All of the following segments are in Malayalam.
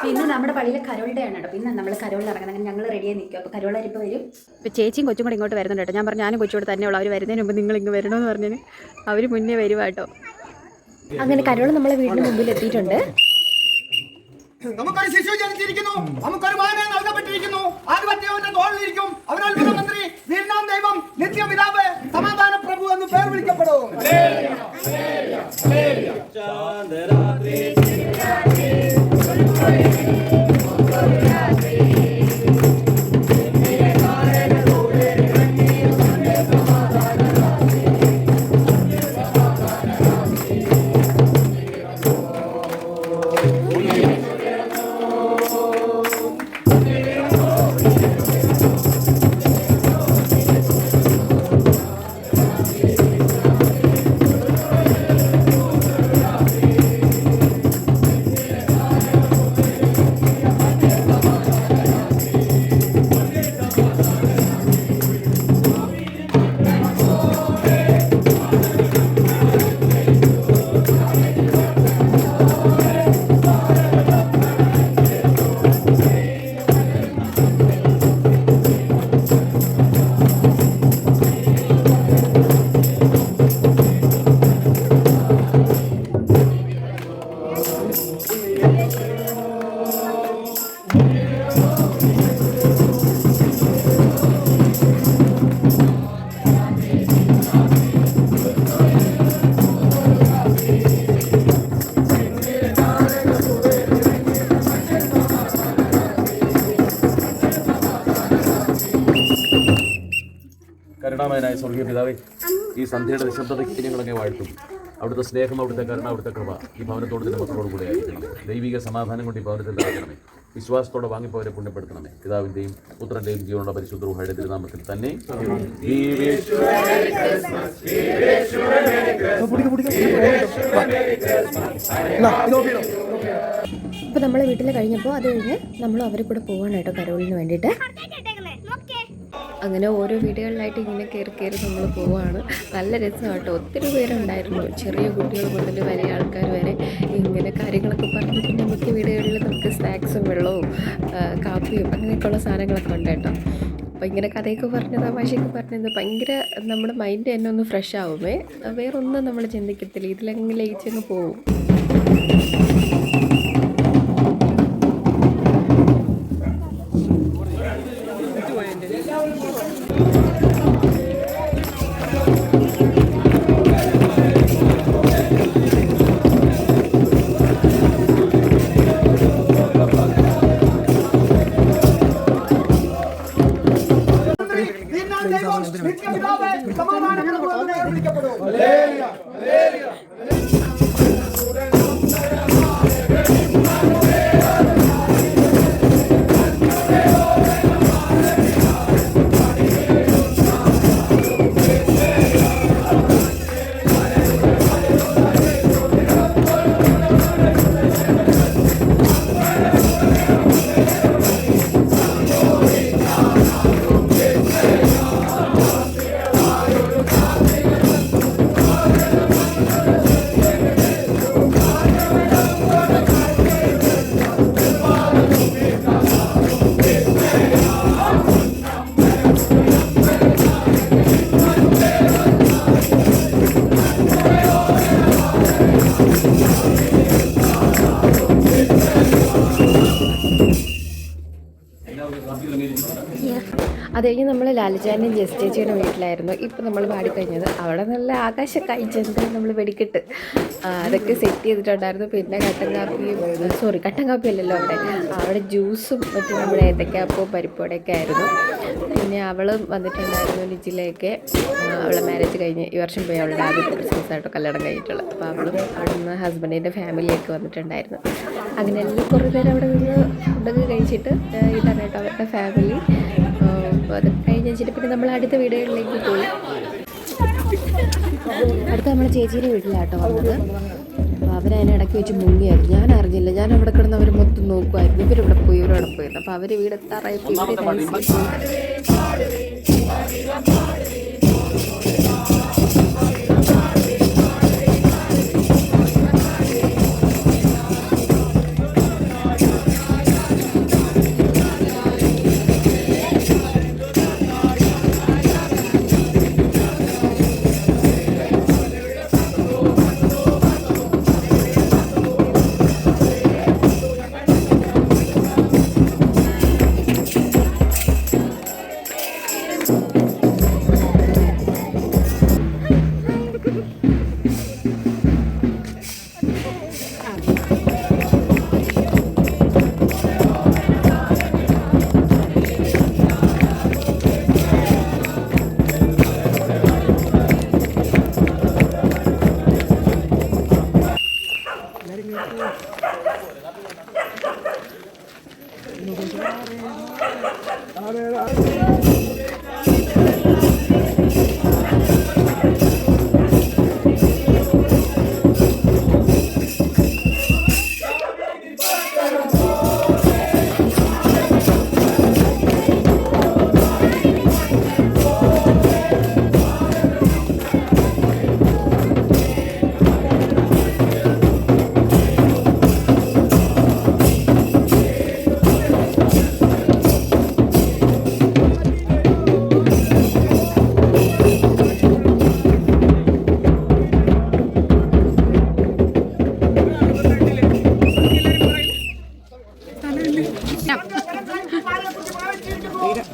പിന്നെ നമ്മുടെ പള്ളിയിലെ കരോളുടെയാണ് കേട്ടോ. പിന്നെ നമ്മൾ കരോളിൽ ഇറങ്ങണം. അങ്ങനെ ഞങ്ങൾ റെഡിയായി നിൽക്കും. അപ്പോൾ കരോളരിപ്പോൾ വരും. ഇപ്പോൾ ചേച്ചിയും കൊച്ചും കൂടെ ഇങ്ങോട്ട് വരുന്നുണ്ട് കേട്ടോ. ഞാൻ പറഞ്ഞു ഞാനും കൊച്ചുകൂടെ തന്നെയുള്ളൂ. അവർ വരുന്നതിന് മുമ്പ് നിങ്ങൾ ഇങ്ങ് വരണമെന്ന് പറഞ്ഞതിന് അവർ മുന്നേ വരുക കേട്ടോ. അങ്ങനെ കരോൾ നമ്മളെ വീടിന് മുമ്പിൽ എത്തിയിട്ടുണ്ട്. നമുക്കൊരു ശിശു ജനിച്ചിരിക്കുന്നു, നമുക്കൊരു വാഹനം നൽകപ്പെട്ടിരിക്കുന്നു. ആധിപത്യവന്റെ തോളിലിരിക്കും. അവരാൽ മന്ത്രി, വീരനാം ദൈവം, നിത്യപിതാവ്, സമാധാന പ്രഭു എന്ന് പേർ വിളിക്കപ്പെടും. കരുണാമയനായ സ്വർഗീയ പിതാവേ, ഈ സന്ധ്യയുടെ നിശബ്ദതയ്ക്ക് ഞങ്ങളങ്ങെ വാഴ്ത്തും. അവിടുത്തെ സ്നേഹം, അവിടുത്തെ കരുണ, അവിടുത്തെ കൃപ ഈ ഭവനത്തോട് നിന്റെ മക്കളോട് കൂടെ ആയിരിക്കണമേ. ദൈവിക സമാധാനം കൊണ്ട് ഈ ഭവനത്തിൽ നിറയ്ക്കണമേ. വിശ്വാസത്തോടെ വാങ്ങിപ്പോവരെ പുണ്യപ്പെടുത്തണമേ. പിതാവിൻ്റെയും പുത്രൻ്റെയും ജീവനുള്ള പരിശുദ്ധ റൂഹയുടെ തിരുനാമത്തിൽ തന്നെ. അപ്പോൾ നമ്മളെ വീട്ടിൽ കഴിഞ്ഞപ്പോൾ അത് കഴിഞ്ഞ് നമ്മൾ അവരെ കൂടെ പോവാണ് കേട്ടോ കരോളിന് വേണ്ടിയിട്ട്. അങ്ങനെ ഓരോ വീടുകളിലായിട്ട് ഇങ്ങനെ കയറി നമ്മൾ പോവുകയാണ്. നല്ല രസമാണ് കേട്ടോ. ഒത്തിരി പേരുണ്ടായിരുന്നു, ചെറിയ കുട്ടികൾ മുതൽ വലിയ ആൾക്കാർ വരെ ഇങ്ങനെ കാര്യങ്ങളൊക്കെ പറഞ്ഞു. പിന്നെ മിക്ക വീടുകളിൽ നമുക്ക് സ്നാക്സും വെള്ളവും കാപ്പിയും അങ്ങനെയൊക്കെയുള്ള സാധനങ്ങളൊക്കെ ഉണ്ട് കേട്ടോ. അപ്പോൾ ഇങ്ങനെ കഥയൊക്കെ പറഞ്ഞ് തമാശയൊക്കെ പറഞ്ഞത് ഭയങ്കര നമ്മുടെ മൈൻഡ് തന്നെ ഒന്ന് ഫ്രഷ് ആവുമേ. വേറൊന്നും നമ്മൾ ചിന്തിക്കത്തില്ല, ഇതിലങ്ങ് ലയിച്ചങ്ങ് പോവും. സമാധാന പ്രഭു എന്ന് പേർ വിളിക്കപ്പെടും. അത് കഴിഞ്ഞ് നമ്മൾ ലാലചാനും ജസ് ചേച്ചിയുടെ വീട്ടിലായിരുന്നു. ഇപ്പം നമ്മൾ പാടിക്കഴിഞ്ഞത് അവിടെ നല്ല ആകാശക്കാഴ്ച എന്തായാലും നമ്മൾ വെടിക്കെട്ട് അതൊക്കെ സെറ്റ് ചെയ്തിട്ടുണ്ടായിരുന്നു. പിന്നെ കട്ടൻ കാപ്പി അല്ലല്ലോ അവിടെ ജ്യൂസും മറ്റും നമ്മുടെ ഏത്തക്കാപ്പവും പരിപ്പോടെയൊക്കെ ആയിരുന്നു. പിന്നെ അവളും വന്നിട്ടുണ്ടായിരുന്നു, ലിജിലയൊക്കെ. അവളെ മാരേജ് കഴിഞ്ഞ് ഈ വർഷം പോയി അവളുടെ ആദ്യത്തെ ക്രിസ്മസ് ആയിട്ടോ കല്യാണം കഴിഞ്ഞിട്ടുള്ളത്. അപ്പോൾ അവളും അവിടെ നിന്ന് ഹസ്ബൻഡിൻ്റെ ഫാമിലിയൊക്കെ വന്നിട്ടുണ്ടായിരുന്നു. അങ്ങനെ എല്ലാം കുറേ നേരം അവിടെ നിന്ന് ഫുഡൊക്കെ കഴിച്ചിട്ട് ഇതാണ് കേട്ടോ അവരുടെ ഫാമിലി. അപ്പോൾ അത് കഴിഞ്ഞ് വെച്ചിട്ട് പിന്നെ നമ്മൾ അടുത്ത വീടുകളിലേക്ക് പോയി. അടുത്ത നമ്മൾ ചേച്ചീൻ്റെ വീട്ടിലാട്ടോ വന്നത്. അപ്പോൾ അവരതിനെ ഇടയ്ക്ക് വെച്ച് മുങ്ങിയായിരുന്നു. ഞാൻ അറിഞ്ഞില്ല, ഞാൻ അവിടെ കിടന്ന് അവർ മൊത്തം നോക്കുമായിരുന്നു. ഇവരിവിടെ പോയി അപ്പോൾ അവർ വീടെത്താറായപ്പോൾ ഇവർ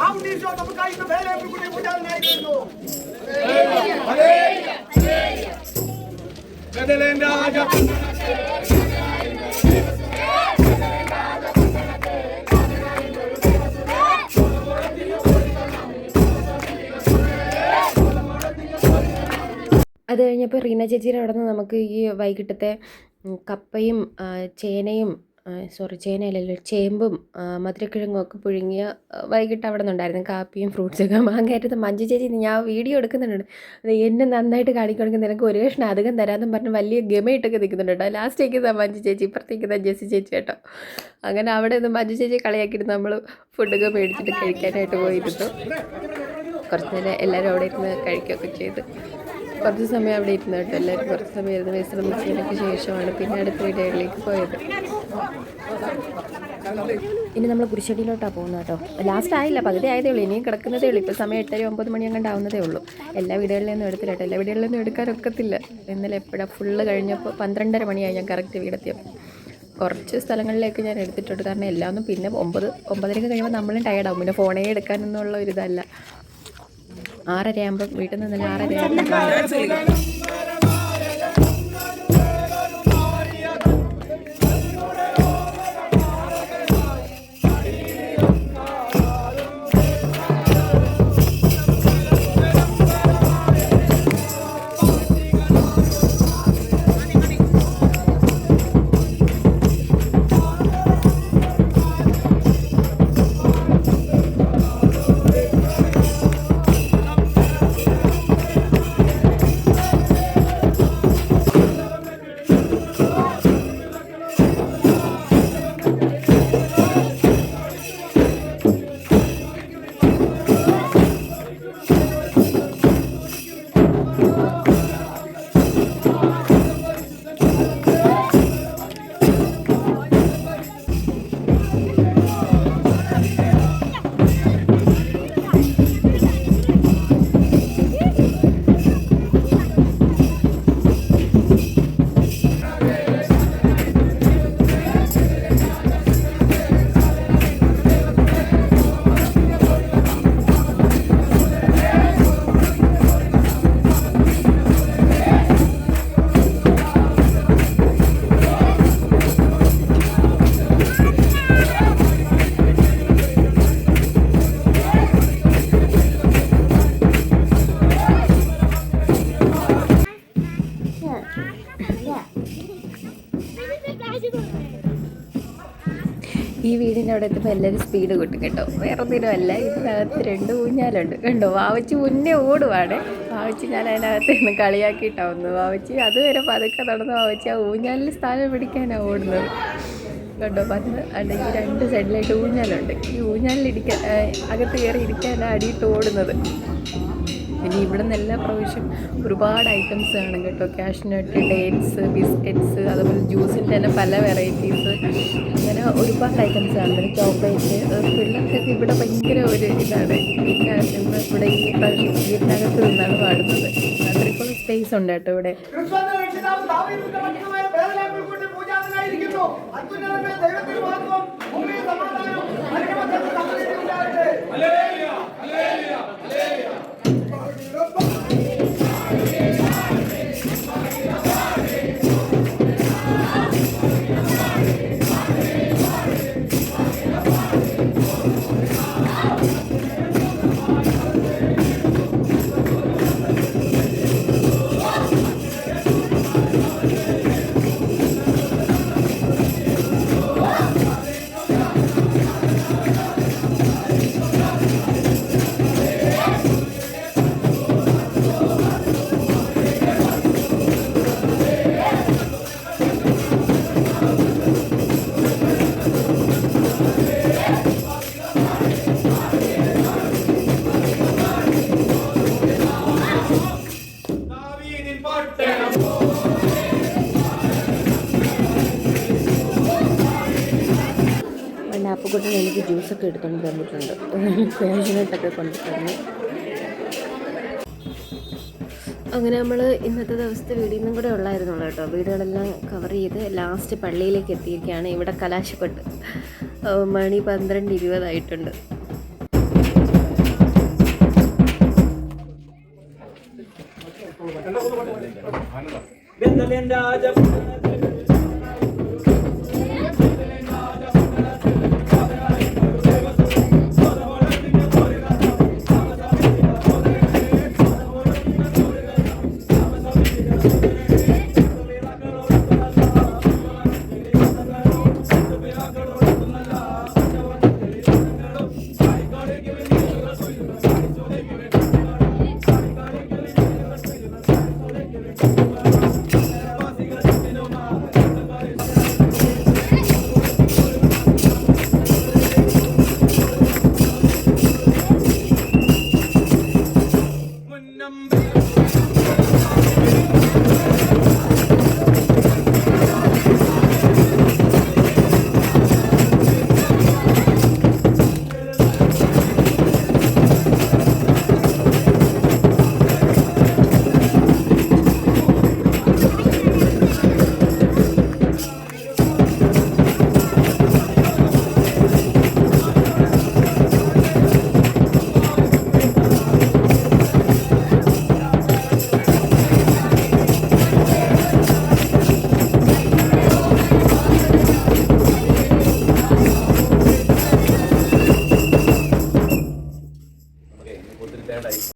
ആ ഉണ്ണീശോ നമുക്കായി ഇന്ന് ബേലഹേമിൽ പൂജാതനായിരിക്കുന്നു. അത് കഴിഞ്ഞപ്പോൾ റീന ചേച്ചിയുടെ അവിടെ നിന്ന് നമുക്ക് ഈ വൈകിട്ടത്തെ കപ്പയും ചേനയും ചേനയല്ലല്ലോ ചേമ്പും മധുരക്കിഴങ്ങും ഒക്കെ പുഴുങ്ങിയ വൈകിട്ട് അവിടെ നിന്നുണ്ടായിരുന്നു. കാപ്പിയും ഫ്രൂട്ട്സൊക്കെ മാങ്ങാറ്റത്ത് മഞ്ജു ചേച്ചി ഞാൻ വീഡിയോ എടുക്കുന്നുണ്ട്. അത് എന്നെ നന്നായിട്ട് കാണിക്കണമെങ്കിൽ നിനക്ക് ഒരു കഷ്ണം അധികം തരാമെന്നും പറഞ്ഞ് വലിയ ഗമയിട്ടൊക്കെ നിൽക്കുന്നുണ്ട് കേട്ടോ. ലാസ്റ്റേക്ക് മഞ്ജു ചേച്ചി, ഇപ്പുറത്തേക്ക് ജെസ്സി ചേച്ചി കേട്ടോ. അങ്ങനെ അവിടെ നിന്ന് മഞ്ജു ചേച്ചി കളിയാക്കിയിട്ട് നമ്മൾ ഫുഡൊക്കെ മേടിച്ചിട്ട് കഴിക്കാനായിട്ട് പോയിരുന്നു. കുറച്ച് നേരം എല്ലാവരും അവിടെ ഇരുന്ന് കഴിക്കുകയൊക്കെ ചെയ്ത് കുറച്ച് സമയം അവിടെ ഇരുന്ന് കേട്ടോ. എല്ലാവരും കുറച്ച് സമയം ഇരുന്ന് വിശ്രമിച്ചതിനൊക്കെ ശേഷമാണ് പിന്നെ അടുത്ത വീടുകളിലേക്ക് പോയത്. ഇനി നമ്മൾ കുരിശടിയിലോട്ടാണ് പോകുന്നത് കേട്ടോ. ലാസ്റ്റ് ആയില്ല, പകുതി ആയതേ ഉള്ളൂ. ഇനിയും കിടക്കുന്നതേ ഉള്ളൂ. ഇപ്പോൾ സമയം 8-9 മണി അങ്ങോട്ട് ആവുന്നതേ ഉള്ളൂ. എല്ലാ വീടുകളിലൊന്നും എടുത്തില്ല കേട്ടോ. എല്ലാ വീടുകളിലൊന്നും എടുക്കാനൊക്കത്തില്ല. ഇന്നലെ എപ്പോഴാണ് ഫുള്ള് കഴിഞ്ഞപ്പോൾ 12:30 മണിയായി ഞാൻ കറക്റ്റ് വീടെത്തിയപ്പോൾ. കുറച്ച് സ്ഥലങ്ങളിലേക്ക് ഞാൻ എടുത്തിട്ടുണ്ട്. കാരണം എല്ലാം പിന്നെ 9-9:30 കഴിയുമ്പോൾ നമ്മളും ടയർഡാവും. പിന്നെ ഫോണേ എടുക്കാനൊന്നുള്ള ഒരിതല്ല. 6:30 ആകുമ്പോൾ വീട്ടിൽ നിന്ന് 6:30 ആകുമ്പോൾ ഈ വീടിൻ്റെ അവിടെ എത്തുമ്പോൾ എല്ലാവരും സ്പീഡ് കൂട്ടും കേട്ടോ. വേറെ ഒന്നിനുമല്ല, ഇതിനകത്ത് 2 ഊഞ്ഞാലുണ്ട് കണ്ടോ. വാവച്ചി മുന്നേ ഓടുവാണ്. വാവച്ചി ഞാൻ അതിനകത്ത് നിന്ന് കളിയാക്കിയിട്ടാവുന്നു. വാവച്ചി അതുവരെ പതുക്കെ നടന്ന് വാവച്ചി ആ ഊഞ്ഞാലിൽ സ്ഥാനം പിടിക്കാനാണ് ഓടുന്നത് കണ്ടോ. അല്ലെങ്കിൽ 2 സൈഡിലായിട്ട് ഊഞ്ഞാലുണ്ട്. ഈ ഊഞ്ഞാലിൽ അകത്ത് കയറി ഇരിക്കാനാണ് അടിയിട്ട് ഓടുന്നത്. പിന്നെ ഇവിടെ നിന്ന് എല്ലാ പ്രാവശ്യം ഒരുപാട് ഐറ്റംസ് കാണും കേട്ടോ. കാഷ്നട്ട്, ഡേറ്റ്സ്, ബിസ്ക്കറ്റ്സ്, അതുപോലെ ജ്യൂസിൻ്റെ തന്നെ പല വെറൈറ്റീസ്, അങ്ങനെ ഒരുപാട് ഐറ്റംസ് കാണും. പിന്നെ ചോക്ലേറ്റ്. പിള്ളേർക്കൊക്കെ ഇവിടെ ഭയങ്കര ഒരു ഇതാണ്. ഇവിടെ ഈ പ്രാവശ്യം വീടിനകത്ത് നിന്നാണ് പാടുന്നത്. അത്രയ്ക്കുള്ള സ്പേസ് ഉണ്ട് കേട്ടോ ഇവിടെ. അപ്പുക്കുട്ടൻ എനിക്ക് ജ്യൂസൊക്കെ എടുത്തുകൊണ്ട് തന്നിട്ടുണ്ട്, ഫാഷനായിട്ടൊക്കെ കൊണ്ട് തന്നു. അങ്ങനെ നമ്മൾ ഇന്നത്തെ ദിവസത്തെ വീഡിയോന്നും കൂടെ ഉള്ളായിരുന്നുള്ളൂ കേട്ടോ. വീടുകളെല്ലാം കവർ ചെയ്ത് ലാസ്റ്റ് പള്ളിയിലേക്ക് എത്തിയിരിക്കുകയാണ്. ഇവിടെ കലാശപ്പെട്ട് മണി 12:20 ആയിട്ടുണ്ട്.